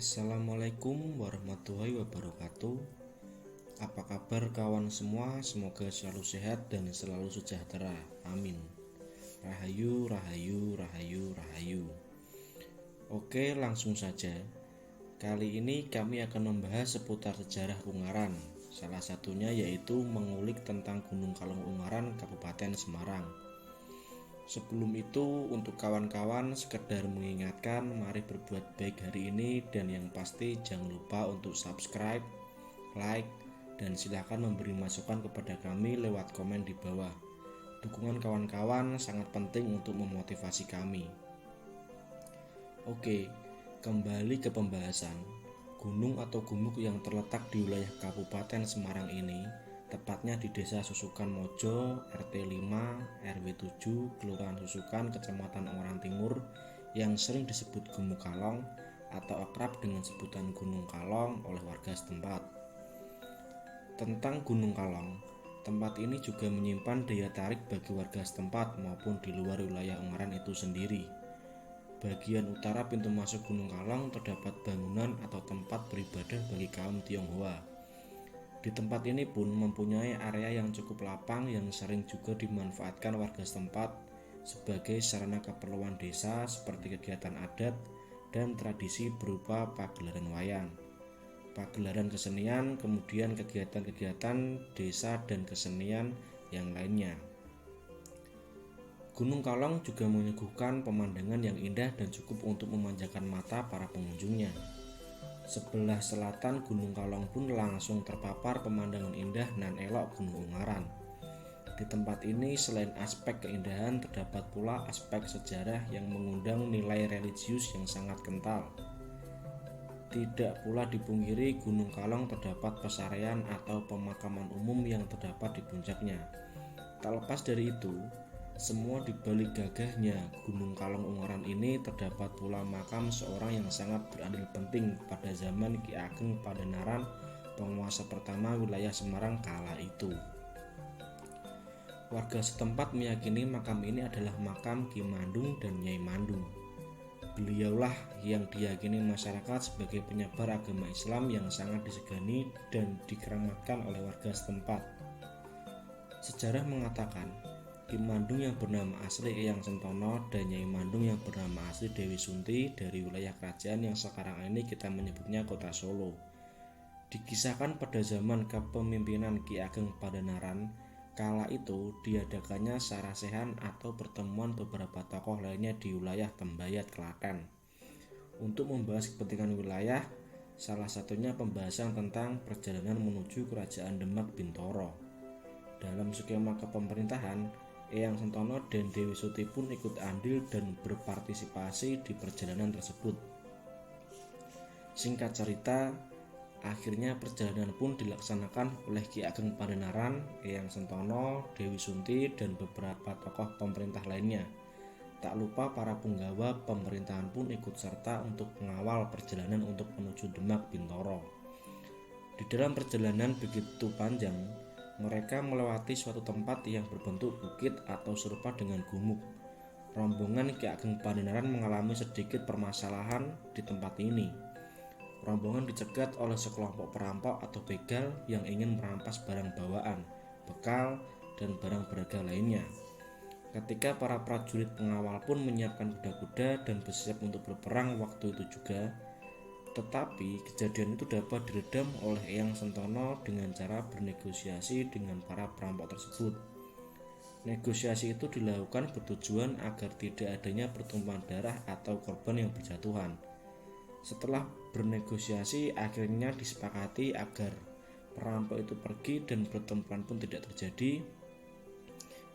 Assalamualaikum warahmatullahi wabarakatuh. Apa kabar kawan semua? Semoga selalu sehat dan selalu sejahtera. Amin. Rahayu, rahayu, rahayu, rahayu. Oke, langsung saja. Kali ini kami akan membahas seputar sejarah Ungaran. Salah satunya yaitu mengulik tentang Gunung Kalong Ungaran, Kabupaten Semarang. Sebelum itu, untuk kawan-kawan sekedar mengingatkan, mari berbuat baik hari ini, dan yang pasti jangan lupa untuk subscribe, like, dan silakan memberi masukan kepada kami lewat komen di bawah. Dukungan kawan-kawan sangat penting untuk memotivasi kami. Oke, kembali ke pembahasan. Gunung atau gumuk yang terletak di wilayah Kabupaten Semarang ini, tepatnya di Desa Susukan Mojo, RT 5, RW 7, Kelurahan Susukan, Kecamatan Ungaran Timur, yang sering disebut Gumuk Kalong atau akrab dengan sebutan Gunung Kalong oleh warga setempat. Tentang Gunung Kalong, tempat ini juga menyimpan daya tarik bagi warga setempat maupun di luar wilayah Ungaran itu sendiri. Bagian utara pintu masuk Gunung Kalong terdapat bangunan atau tempat beribadah bagi kaum Tionghoa. Di tempat ini pun mempunyai area yang cukup lapang yang sering juga dimanfaatkan warga setempat sebagai sarana keperluan desa seperti kegiatan adat dan tradisi berupa pagelaran wayang, pagelaran kesenian, kemudian kegiatan-kegiatan desa dan kesenian yang lainnya. Gunung Kalong juga menyuguhkan pemandangan yang indah dan cukup untuk memanjakan mata para pengunjungnya. Sebelah selatan Gunung Kalong pun langsung terpapar pemandangan indah nan elok Gunung Ungaran. Di tempat ini selain aspek keindahan terdapat pula aspek sejarah yang mengundang nilai religius yang sangat kental. Tidak pula dipungkiri Gunung Kalong terdapat pesarean atau pemakaman umum yang terdapat di puncaknya. Tak lepas dari itu, semua di balik gagahnya Gunung Kalong Ungaran ini terdapat pula makam seorang yang sangat berandil penting pada zaman Ki Ageng Padanarhan, penguasa pertama wilayah Semarang kala itu. Warga setempat meyakini makam ini adalah makam Ki Mandung dan Nyai Mandung. Beliaulah yang diyakini masyarakat sebagai penyebar agama Islam yang sangat disegani dan dikeramatkan oleh warga setempat. Sejarah mengatakan Ki Mandung yang bernama asli Eyang Sentono dan Nyai Mandung yang bernama asli Dewi Sunti dari wilayah kerajaan yang sekarang ini kita menyebutnya kota Solo. Dikisahkan pada zaman kepemimpinan Ki Ageng Padanarhan, kala itu diadakannya sarasehan atau pertemuan beberapa tokoh lainnya di wilayah Tembayat, Klaten. Untuk membahas kepentingan wilayah, salah satunya pembahasan tentang perjalanan menuju Kerajaan Demak Bintoro. Dalam skema kepemerintahan, Eyang Sentono dan Dewi Sunti pun ikut andil dan berpartisipasi di perjalanan tersebut. Singkat cerita, akhirnya perjalanan pun dilaksanakan oleh Ki Ageng Padanarhan, Eyang Sentono, Dewi Sunti, dan beberapa tokoh pemerintah lainnya. Tak lupa para punggawa pemerintahan pun ikut serta untuk mengawal perjalanan untuk menuju Demak Bintoro. Di dalam perjalanan begitu panjang, mereka melewati suatu tempat yang berbentuk bukit atau serupa dengan gumuk. Rombongan Ki Ageng Padanarhan mengalami sedikit permasalahan di tempat ini. Rombongan dicegat oleh sekelompok perampok atau begal yang ingin merampas barang bawaan, bekal, dan barang berharga lainnya. Ketika para prajurit pengawal pun menyiapkan kuda-kuda dan bersiap untuk berperang waktu itu juga, tetapi kejadian itu dapat diredam oleh Eyang Sentono dengan cara bernegosiasi dengan para perampok tersebut. Negosiasi itu dilakukan bertujuan agar tidak adanya pertumpahan darah atau korban yang berjatuhan. Setelah bernegosiasi, akhirnya disepakati agar perampok itu pergi dan pertempuran pun tidak terjadi.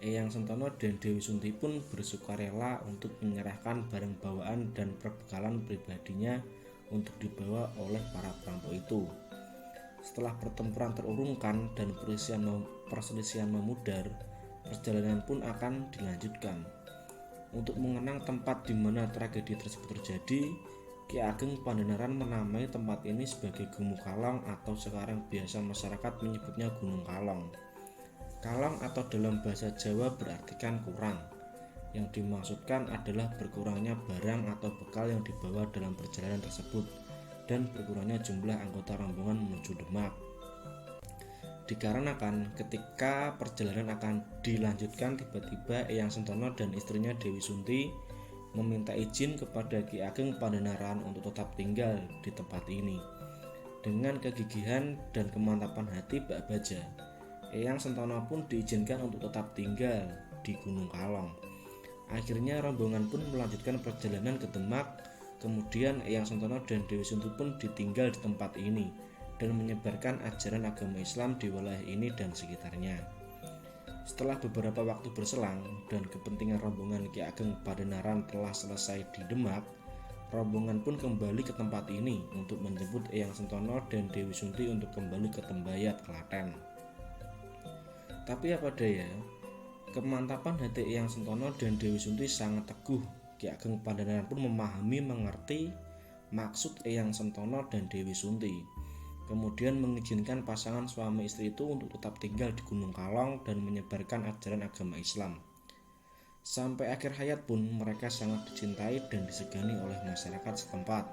Eyang Sentono dan Dewi Sunti pun bersukarela untuk menyerahkan barang bawaan dan perbekalan pribadinya untuk dibawa oleh para perampok itu. Setelah pertempuran terurungkan dan perselisihan memudar, perjalanan pun akan dilanjutkan. Untuk mengenang tempat di mana tragedi tersebut terjadi, Ki Ageng Padanarhan menamai tempat ini sebagai Gumuk Kalong atau sekarang biasa masyarakat menyebutnya Gunung Kalong. Kalong atau dalam bahasa Jawa berartikan kurang. Yang dimaksudkan adalah berkurangnya barang atau bekal yang dibawa dalam perjalanan tersebut. dan berkurangnya jumlah anggota rombongan menuju Demak. Dikarenakan ketika perjalanan akan dilanjutkan, tiba-tiba Eyang Sentono dan istrinya Dewi Sunti meminta izin kepada Ki Ageng Pandanaran untuk tetap tinggal di tempat ini. Dengan kegigihan dan kemantapan hati Mbak Baja, Eyang Sentono pun diizinkan untuk tetap tinggal di Gunung Kalong. Akhirnya rombongan pun melanjutkan perjalanan ke Demak. Kemudian Eyang Sentono dan Dewi Sunti pun ditinggal di tempat ini dan menyebarkan ajaran agama Islam di wilayah ini dan sekitarnya. Setelah beberapa waktu berselang dan kepentingan rombongan Ki Ageng Pandanaran telah selesai di Demak, rombongan pun kembali ke tempat ini untuk menjemput Eyang Sentono dan Dewi Sunti untuk kembali ke Tembayat, Klaten. Tapi apa daya, kemantapan hati Eyang Sentono dan Dewi Sunti sangat teguh. Ki Ageng Pandanaran pun memahami, mengerti maksud Eyang Sentono dan Dewi Sunti. Kemudian mengizinkan pasangan suami istri itu untuk tetap tinggal di Gunung Kalong dan menyebarkan ajaran agama Islam. Sampai akhir hayat pun mereka sangat dicintai dan disegani oleh masyarakat setempat.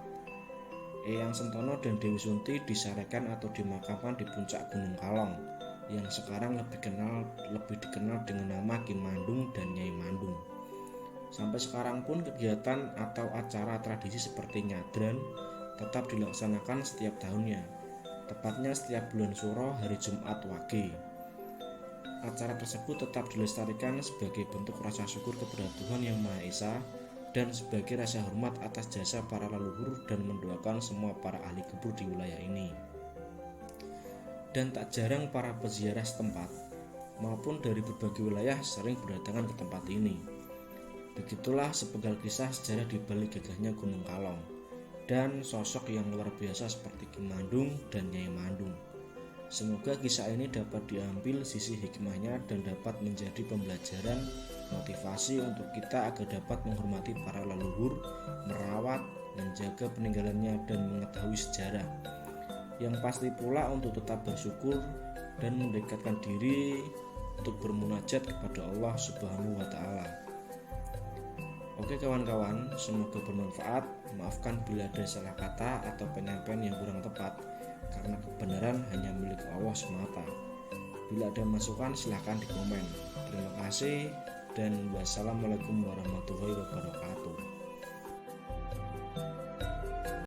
Eyang Sentono dan Dewi Sunti disarekan atau dimakamkan di puncak Gunung Kalong yang sekarang lebih dikenal dengan nama Ki Mandung dan Nyai Mandung. Sampai sekarang pun kegiatan atau acara tradisi seperti nyadran tetap dilaksanakan setiap tahunnya, tepatnya setiap bulan Suro hari Jumat Wage. Acara tersebut tetap dilestarikan sebagai bentuk rasa syukur kepada Tuhan Yang Maha Esa dan sebagai rasa hormat atas jasa para leluhur dan mendoakan semua para ahli kubur di wilayah ini. Dan tak jarang para peziarah setempat maupun dari berbagai wilayah sering berdatangan ke tempat ini. Begitulah sepenggal kisah sejarah di balik gagahnya Gunung Kalong dan sosok yang luar biasa seperti Ki Mandung dan Nyai Mandung. Semoga kisah ini dapat diambil sisi hikmahnya dan dapat menjadi pembelajaran motivasi untuk kita agar dapat menghormati para leluhur, merawat, menjaga peninggalannya dan mengetahui sejarah. Yang pasti pula untuk tetap bersyukur dan mendekatkan diri untuk bermunajat kepada Allah Subhanahu wa Ta'ala. Oke kawan-kawan, semoga bermanfaat. Maafkan bila ada salah kata atau penyampaian yang kurang tepat, karena kebenaran hanya milik Allah semata. Bila ada masukan silahkan di komen. Terima kasih dan wassalamualaikum warahmatullahi wabarakatuh.